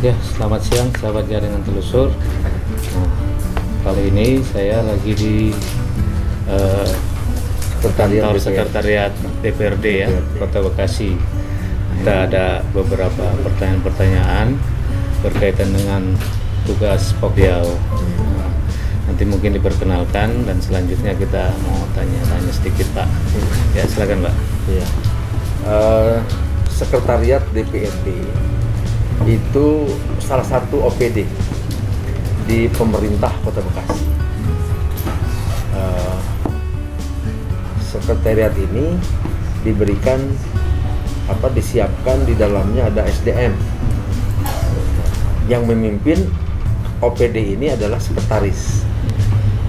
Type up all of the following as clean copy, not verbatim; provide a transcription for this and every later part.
Ya, selamat siang sahabat jaringan telusur. Nah, kali ini saya lagi di kantor sekretariat DPRD ya, Kota Bekasi. Kita ada beberapa pertanyaan-pertanyaan berkaitan dengan tugas Pokdiau. Nanti mungkin diperkenalkan dan selanjutnya kita mau tanya-tanya sedikit, Pak. Ya, silakan, Pak. Ya. Sekretariat DPRD itu salah satu OPD di pemerintah Kota Bekasi. Sekretariat ini disiapkan di dalamnya ada SDM. Yang memimpin OPD ini adalah sekretaris,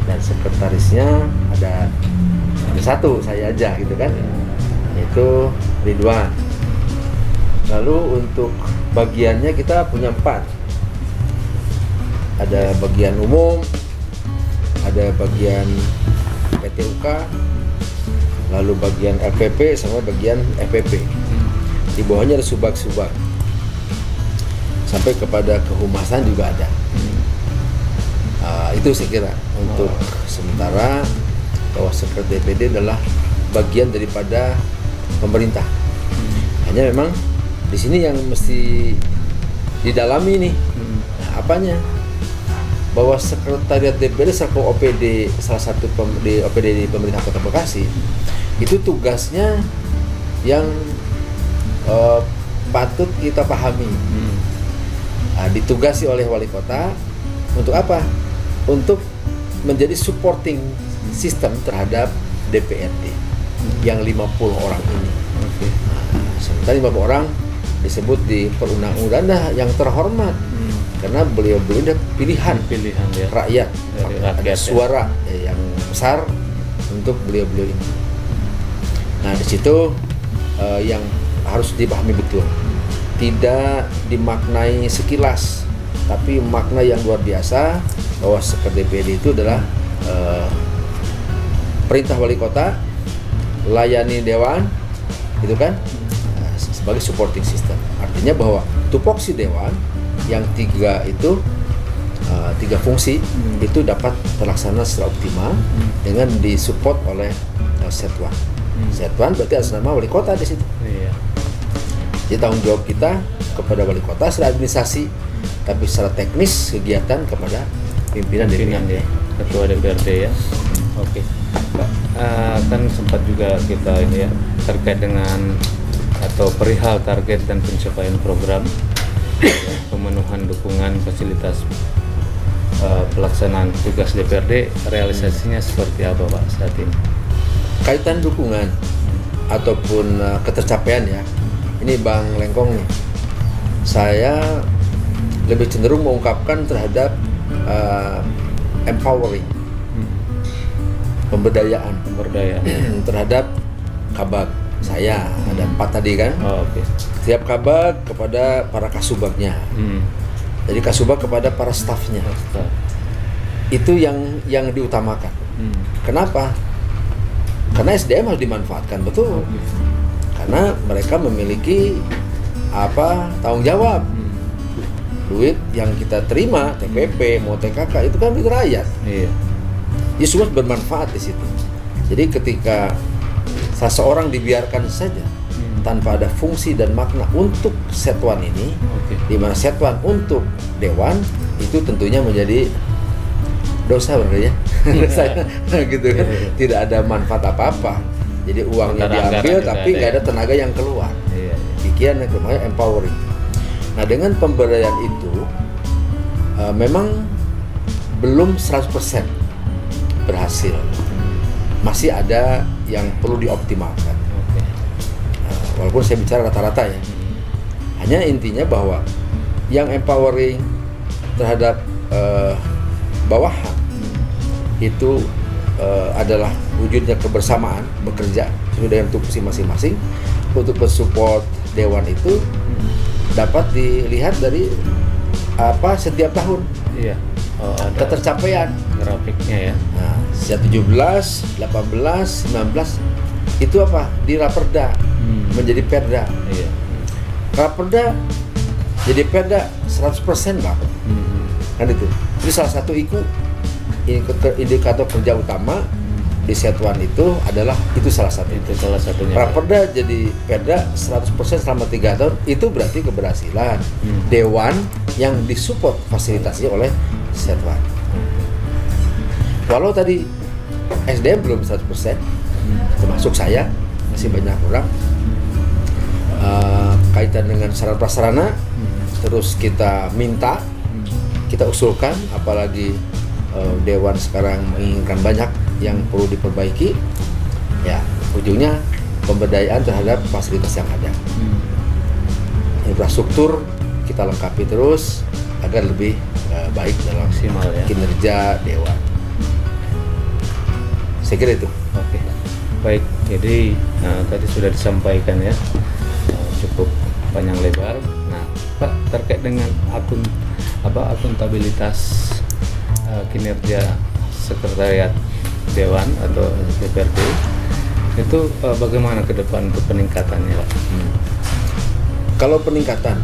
dan sekretarisnya ada satu, saya aja gitu kan, yaitu Ridwan. Lalu untuk bagiannya kita punya 4. Ada bagian umum, ada bagian PTUK, lalu bagian LPP sama bagian FPP. Di bawahnya ada subak-subak. Sampai kepada kehumasan juga ada. Itu saya kira untuk sementara bahwa sekretariat DPD adalah bagian daripada pemerintah. Hanya memang di sini yang mesti didalami nih, apanya? Bahwa sekretariat DPD selaku OPD, salah satu OPD di pemerintah Kota Bekasi, itu tugasnya yang patut kita pahami. Ditugasi oleh wali kota untuk apa? Untuk menjadi supporting system terhadap DPRD yang 50 orang ini. Sementara 50 orang disebut di perundang-undangan yang terhormat, karena beliau-beliau pilihan ya. rakyat, ada suara yang besar untuk beliau-beliau ini. Nah, di situ yang harus dipahami betul, tidak dimaknai sekilas, tapi makna yang luar biasa bahwa sekretariat DPD itu adalah perintah wali kota, layani dewan, gitu kan, sebagai supporting system. Artinya bahwa tupoksi dewan yang 3 itu 3 fungsi itu dapat terlaksana secara optimal dengan disupport oleh Setwan. Setwan berarti atas nama wali kota di situ. Jadi tanggung jawab kita kepada wali kota secara administrasi, tapi secara teknis kegiatan kepada pimpinan DPRD, ketua DPRD ya. Oke, Pak, kan sempat juga kita ini ya terkait dengan atau perihal target dan pencapaian program pemenuhan dukungan fasilitas pelaksanaan tugas DPRD, realisasinya seperti apa, Pak, saat ini? Kaitan dukungan ataupun ketercapaian ya, ini Bang Lengkong nih, saya lebih cenderung mengungkapkan terhadap empowering, pemberdayaan terhadap kabag. Saya ada 4 tadi kan. Setiap kabag kepada para kasubagnya. Jadi kasubag kepada para stafnya. Itu yang diutamakan. Kenapa? Karena SDM harus dimanfaatkan betul. Karena mereka memiliki tanggung jawab. Duit yang kita terima, TPP, mau TKK, itu kan duit rakyat. Dia semua bermanfaat di situ. Jadi ketika seseorang dibiarkan saja tanpa ada fungsi dan makna untuk Setwan ini, di mana Setwan untuk dewan, itu tentunya menjadi dosa sebenarnya. Gitu kan. Tidak ada manfaat apa-apa. Jadi uangnya diambil tapi nggak ada tenaga yang keluar. Pikiran yang keluar, empowering. Nah, dengan pemberdayaan itu memang belum 100% berhasil. Masih ada yang perlu dioptimalkan. Walaupun saya bicara rata-rata ya. Hanya intinya bahwa yang empowering terhadap bawahan itu adalah wujudnya kebersamaan, bekerja sesuai dengan tupoksi masing-masing. Untuk mensupport dewan itu dapat dilihat dari setiap tahun. Ketercapaian grafiknya ya. Nah, sejak 17, 18, 19 itu di Raperda menjadi Perda. Raperda jadi perda 100% Pak. Kan itu. Jadi salah satu indikator kerja utama di Setuan itu adalah itu salah satu. Itu salah satunya. Raperda jadi perda 100% selama 3 tahun itu berarti keberhasilan dewan yang disupport fasilitasi oleh Setuan. Walau tadi SDM belum 100%, termasuk saya, masih banyak orang kaitan dengan sarana prasarana, terus kita minta, kita usulkan, apalagi dewan sekarang menginginkan banyak yang perlu diperbaiki, ya ujungnya pemberdayaan terhadap fasilitas yang ada. Infrastruktur kita lengkapi terus agar lebih baik dalam maksimal, ya, kinerja dewan. Saya kira itu. Oke, baik. Jadi tadi sudah disampaikan ya, cukup panjang lebar. Nah, Pak, terkait dengan akuntabilitas kinerja sekretariat dewan atau DPRD itu bagaimana ke depan untuk peningkatannya, Pak? Kalau peningkatan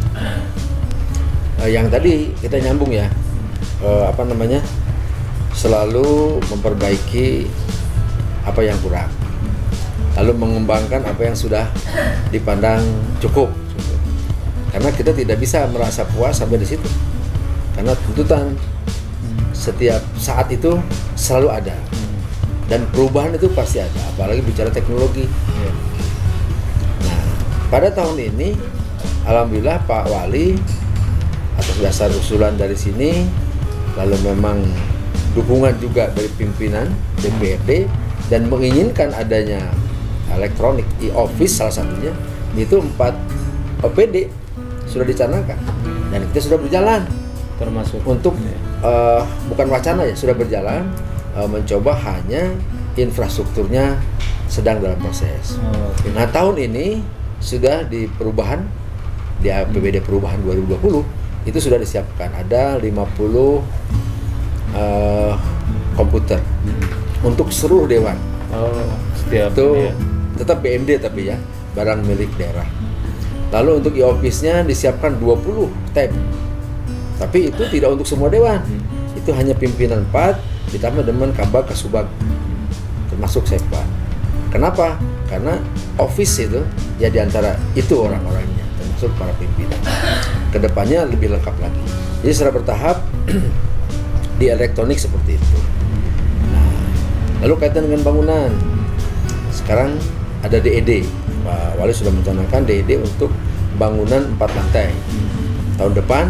yang tadi kita nyambung ya, selalu memperbaiki apa yang kurang, lalu mengembangkan apa yang sudah dipandang cukup. Karena kita tidak bisa merasa puas sampai di situ, karena tuntutan setiap saat itu selalu ada, dan perubahan itu pasti ada, apalagi bicara teknologi. Nah, pada tahun ini alhamdulillah Pak Wali atas dasar usulan dari sini, lalu memang dukungan juga dari pimpinan DPRD, dan menginginkan adanya elektronik e-office salah satunya, itu 4 OPD sudah dicanangkan dan kita sudah berjalan, termasuk untuk bukan wacana ya, sudah berjalan, mencoba, hanya infrastrukturnya sedang dalam proses. Nah, tahun ini sudah di perubahan, di APBD perubahan 2020 itu sudah disiapkan ada 50 komputer untuk seluruh dewan. Setiap itu tetap BMD tapi ya, barang milik daerah. Lalu untuk e-office-nya disiapkan 20 tab. Tapi itu tidak untuk semua dewan. Itu hanya pimpinan 4 ditambah dengan Kabag Kasubag, termasuk Sekpa. Kenapa? Karena office itu ya diantara itu orang-orangnya, termasuk para pimpinan. Kedepannya lebih lengkap lagi. Jadi secara bertahap di elektronik seperti itu. Nah, lalu kaitan dengan bangunan, sekarang ada DED. Pak Wali sudah mencanangkan DED untuk bangunan 4 lantai. Tahun depan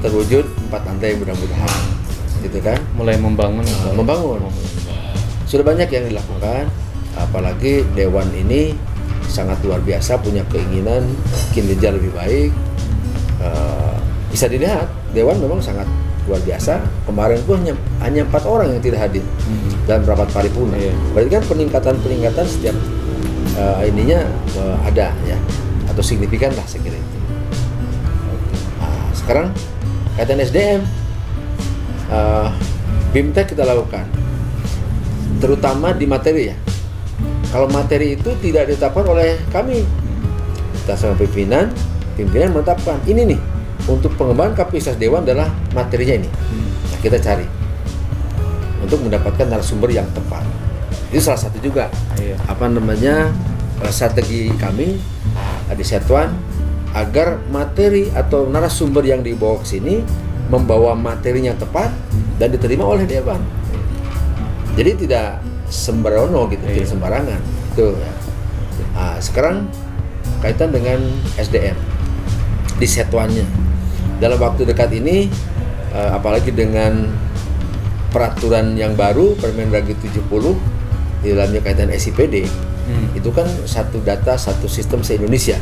terwujud 4 lantai mudah-mudahan, gitu kan? Mulai membangun. Sudah banyak yang dilakukan, apalagi dewan ini sangat luar biasa, punya keinginan kinerja lebih baik. Bisa dilihat dewan memang sangat luar biasa. Kemarin pun hanya 4 orang yang tidak hadir dalam rapat paripurna. Berarti kan peningkatan setiap ada ya, atau signifikan lah saya kira itu. Nah, sekarang kaitan SDM, BIMTEK kita lakukan, terutama di materi ya. Kalau materi itu tidak ditetapkan oleh kami, kita sama pimpinan menetapkan ini nih untuk pengembangan kapasitas dewan adalah materinya ini. Nah, kita cari untuk mendapatkan narasumber yang tepat. Itu salah satu juga strategi kami di Setuan, agar materi atau narasumber yang dibawa ke sini membawa materinya tepat dan diterima oleh dewan. Jadi tidak sembarono gitu, tidak sembarangan. Tuh. Nah, sekarang kaitan dengan SDM di Setuannya. Dalam waktu dekat ini, apalagi dengan peraturan yang baru Permendagri 70 di dalamnya kaitan SIPD, itu kan satu data satu sistem se-Indonesia,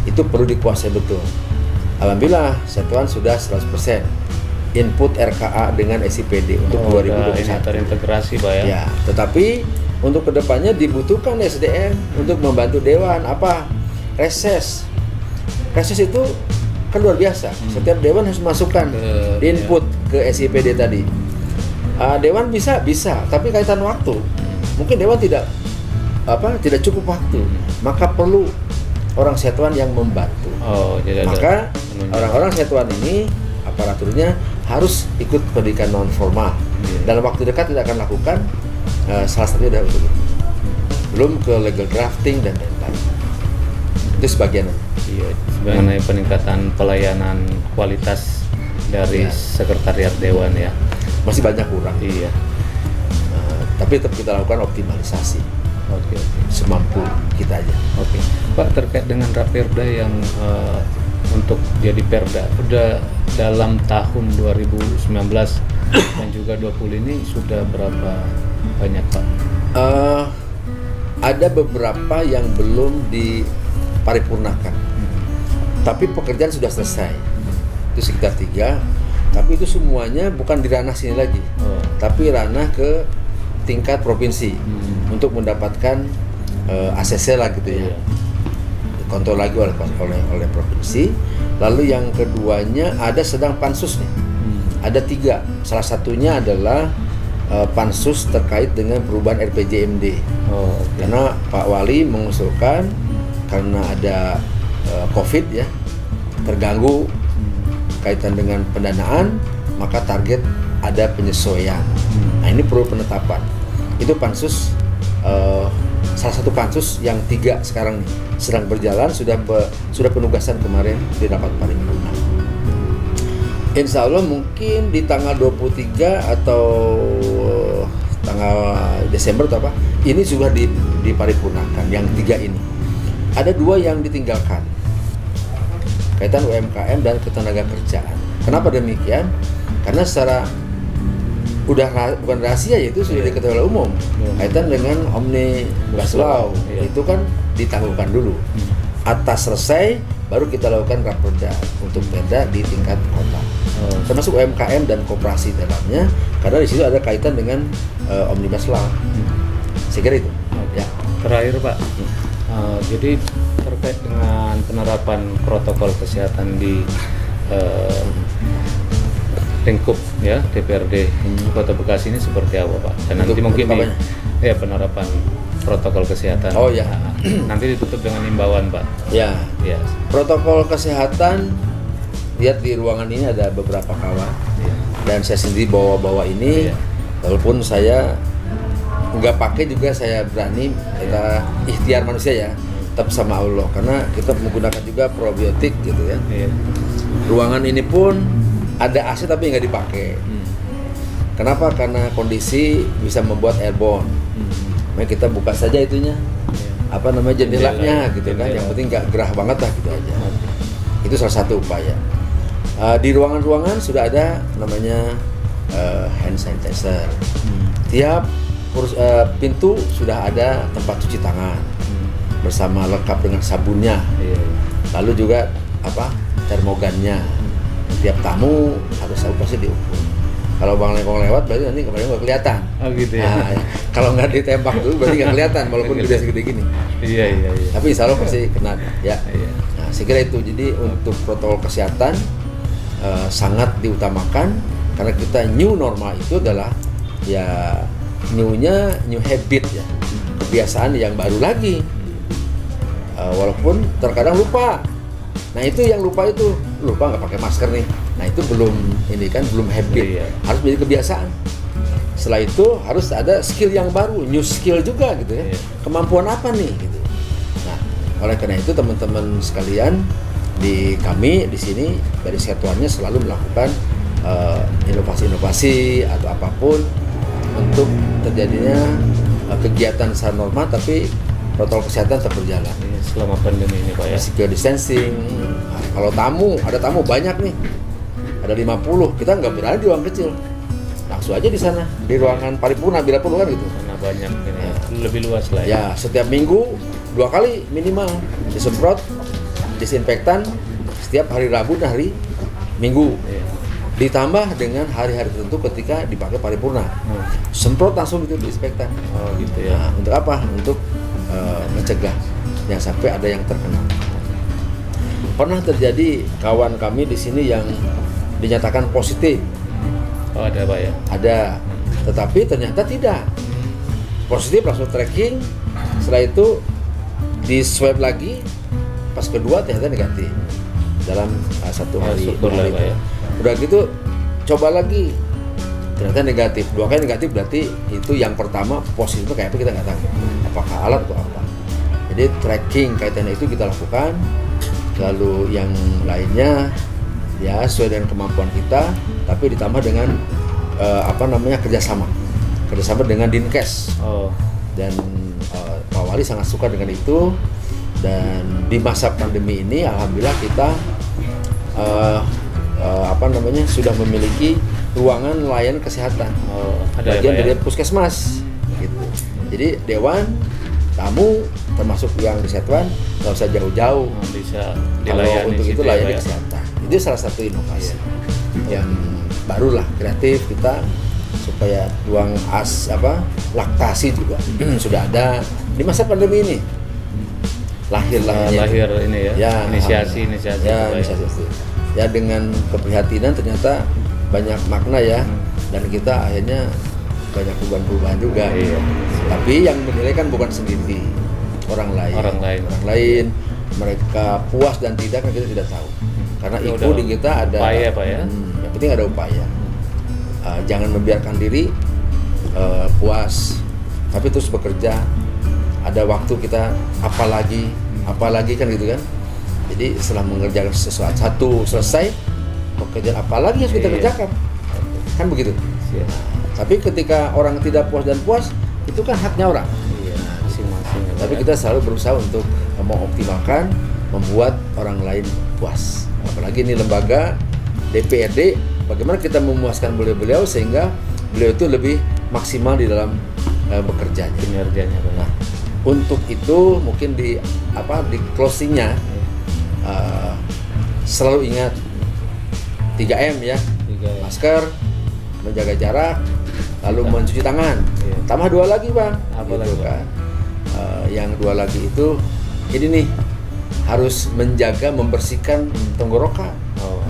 itu perlu dikuasai betul. Alhamdulillah Setuan sudah 100% input RKA dengan SIPD untuk 2021. Terintegrasi, Pak ya. Ya, tetapi untuk kedepannya dibutuhkan SDM untuk membantu dewan. Apa? Reses itu kan luar biasa. Setiap dewan harus masukkan input ke SIPD tadi. Dewan bisa, tapi kaitan waktu. Mungkin dewan tidak cukup waktu, maka perlu orang Setuan yang membantu. Jadi maka orang-orang satuan ini aparaturnya harus ikut pendidikan non formal. Dalam waktu dekat tidak akan lakukan salah satunya adalah untuk itu. Belum ke legal drafting dan lain-lain. Itu sebagian. Iya, mengenai peningkatan pelayanan kualitas dari sekretariat dewan ya. Masih banyak kurang. Iya. Tapi tetap kita lakukan optimalisasi. Oke. Semampu kita aja. Oke. Pak, terkait dengan Raperda yang untuk jadi Perda udah dalam tahun 2019 dan juga 20 ini sudah berapa banyak, Pak? Ada beberapa yang belum diparipurnakan. Tapi pekerjaan sudah selesai. Itu sekitar 3. Tapi itu semuanya bukan di ranah sini lagi. Tapi ranah ke tingkat provinsi untuk mendapatkan ACC lah gitu ya. Kontrol lagi oleh provinsi. Lalu yang keduanya ada sedang pansus nih. Ada 3. Salah satunya adalah pansus terkait dengan perubahan RPJMD. Karena Pak Wali mengusulkan karena ada COVID ya, terganggu kaitan dengan pendanaan, maka target ada penyesuaian. Nah ini perlu penetapan. Itu pansus, salah satu pansus yang 3 sekarang nih sedang berjalan, sudah penugasan kemarin di rapat paripurna. Insya Allah mungkin di tanggal 23 atau tanggal Desember atau apa, ini sudah diparipurnakan yang 3 ini. Ada 2 yang ditinggalkan, kaitan UMKM dan ketenaga kerjaan. Kenapa demikian? Karena secara bukan rahasia, yaitu sudah diketahui oleh umum. Kaitan dengan Omnibus Law itu kan ditangguhkan dulu. Atas selesai baru kita lakukan Raperda untuk Perda di tingkat kota. Termasuk UMKM dan koperasi dalamnya, karena di situ ada kaitan dengan Omnibus Law. Saya kira itu. Ya. Terakhir, Pak. Jadi terkait dengan penerapan protokol kesehatan di lingkup ya DPRD Kota Bekasi ini seperti apa, Pak? Dan nanti mungkin penerapan protokol kesehatan. Nanti ditutup dengan imbauan, Pak. Ya. Protokol kesehatan, lihat di ruangan ini ada beberapa kawan. Dan saya sendiri bawa ini, walaupun saya nggak pakai juga saya berani, kita ikhtiar manusia ya, tetap sama Allah, karena kita menggunakan juga probiotik gitu ya. Ruangan ini pun ada AC tapi nggak dipakai. Kenapa? Karena kondisi bisa membuat airborne. Makanya kita buka saja itunya, jendelanya gitu kan. Yang penting nggak gerah banget lah gitu aja. Itu salah satu upaya. Di ruangan-ruangan sudah ada namanya hand sanitizer. Tiap pintu sudah ada tempat cuci tangan bersama lengkap dengan sabunnya. Lalu juga termogannya. Tiap tamu harus pasti diukur. Kalau Bang Lengkong lewat berarti nanti kemarin nggak kelihatan. Gitu ya. Kalau nggak ditembak dulu berarti nggak kelihatan walaupun gede segede gini. Iya. Tapi insya Allah pasti kena ya. Nah, saya kira itu. Jadi untuk protokol kesehatan sangat diutamakan, karena kita new normal itu adalah ya new habit ya, kebiasaan yang baru lagi. Walaupun terkadang lupa. Nah itu yang lupa nggak pakai masker nih. Nah itu belum habit, harus menjadi kebiasaan. Setelah itu harus ada skill yang baru, new skill juga gitu ya. Kemampuan apa nih gitu. Nah oleh karena itu teman-teman sekalian, kami di sini dari satuannya selalu melakukan inovasi-inovasi atau apapun untuk terjadinya kegiatan secara normal, tapi protokol kesehatan tetap berjalan selama pandemi ini, Pak ya. Physical distancing. Nah, kalau ada tamu banyak nih, ada 50, kita nggak berani di ruang kecil, langsung aja di sana di ruangan paripurna bila perlu kan gitu. Karena banyak ini lebih luas lah ya. Setiap minggu 2 kali minimal disemprot disinfektan, setiap hari Rabu dan hari Minggu. Ditambah dengan hari-hari tertentu ketika dipakai paripurna, semprot langsung itu disinfektan. Gitu ya. Nah, untuk apa? Untuk mencegah yang sampai ada yang terkena. Pernah terjadi kawan kami di sini yang dinyatakan positif. Ada, Pak ya? Ada, tetapi ternyata tidak positif, langsung tracking. Setelah itu di swab lagi, pas kedua ternyata negatif. dalam satu hari. Syukur lah, Pak, ya. Udah gitu coba lagi, ternyata negatif. 2 kali negatif berarti itu yang pertama positif kayak apa kita nggak tahu, apakah alat atau apa. Jadi tracking kaitannya itu kita lakukan. Lalu yang lainnya ya sesuai dengan kemampuan kita, tapi ditambah dengan kerjasama dengan Dinkes. Dan Pak Wali sangat suka dengan itu. Dan di masa pandemi ini alhamdulillah kita sudah memiliki ruangan layanan kesehatan, bagian dari puskesmas gitu. Jadi dewan, tamu termasuk yang di Setuan nggak usah jauh-jauh, bisa kalau dilayani untuk itu ya, layani Pak, kesehatan. Itu salah satu inovasi yang barulah, kreatif kita, supaya ruang laktasi juga sudah ada di masa pandemi ini. Lahir ini ya, inisiasi ya dengan keprihatinan ternyata banyak makna ya. Dan kita akhirnya banyak perubahan juga. Tapi yang menilai kan bukan sendiri, orang lain mereka puas dan tidak kan kita tidak tahu, karena itu di kita ada upaya, Pak, ya. Yang penting ada upaya. Jangan membiarkan diri puas, tapi terus bekerja. Ada waktu kita apalagi kan gitu kan. Jadi setelah mengerjakan sesuatu selesai, pekerjaan apalagi yang kita kerjakan, kan begitu. Tapi ketika orang tidak puas dan puas, itu kan haknya orang. Masing-masing. Tapi kita selalu berusaha untuk mengoptimalkan, membuat orang lain puas. Apalagi ini lembaga DPRD, bagaimana kita memuaskan beliau sehingga beliau itu lebih maksimal di dalam bekerjanya, kinerjanya. Nah, untuk itu mungkin di closingnya selalu ingat 3M ya, 3M. Masker, menjaga jarak, lalu mencuci tangan. Tambah 2 lagi, Bang. Apa lagi, kan? Yang 2 lagi itu ini nih, harus menjaga membersihkan tenggorokan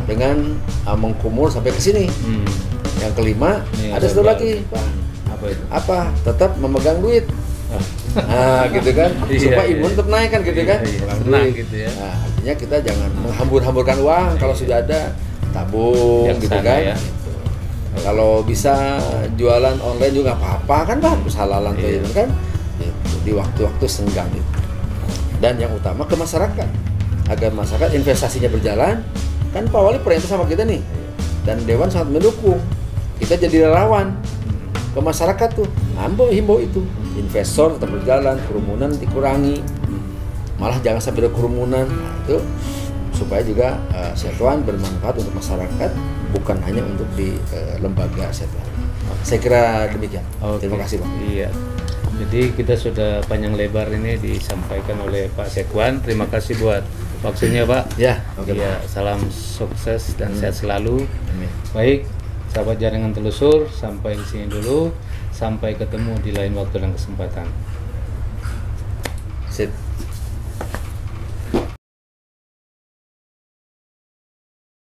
dengan mengkumur sampai ke sini. Yang kelima ada 1 lagi, Pak. Apa itu? Tetap memegang duit. Gitu kan, supaya imun tetap naik kan gitu kan. Tenang gitu ya. Nah, artinya kita jangan menghambur-hamburkan uang. Kalau sudah ada, tabung gitu kan. Ya. Gitu. Kalau bisa jualan online juga apa-apa kan, bagus, halalan tuh kan. Gitu. Di waktu-waktu senggang itu. Dan yang utama ke masyarakat, agar masyarakat investasinya berjalan. Kan Pak Wali perintah sama kita nih, dan Dewan sangat mendukung. Kita jadi relawan ke masyarakat tuh, himbau itu, investor tetap berjalan, kerumunan dikurangi, malah jangan sampai ada kerumunan. Nah, itu supaya juga Setuan bermanfaat untuk masyarakat, bukan hanya untuk di lembaga Setuan. Saya kira demikian. Terima kasih, Pak. Iya. Jadi kita sudah panjang lebar ini disampaikan oleh Pak Setuan. Terima kasih buat waktunya, Pak. Ya. Iya, salam sukses dan sehat selalu. Amin. Baik, sahabat Jaringan Telusur, sampai di sini dulu. Sampai ketemu di lain waktu dan kesempatan. Sip.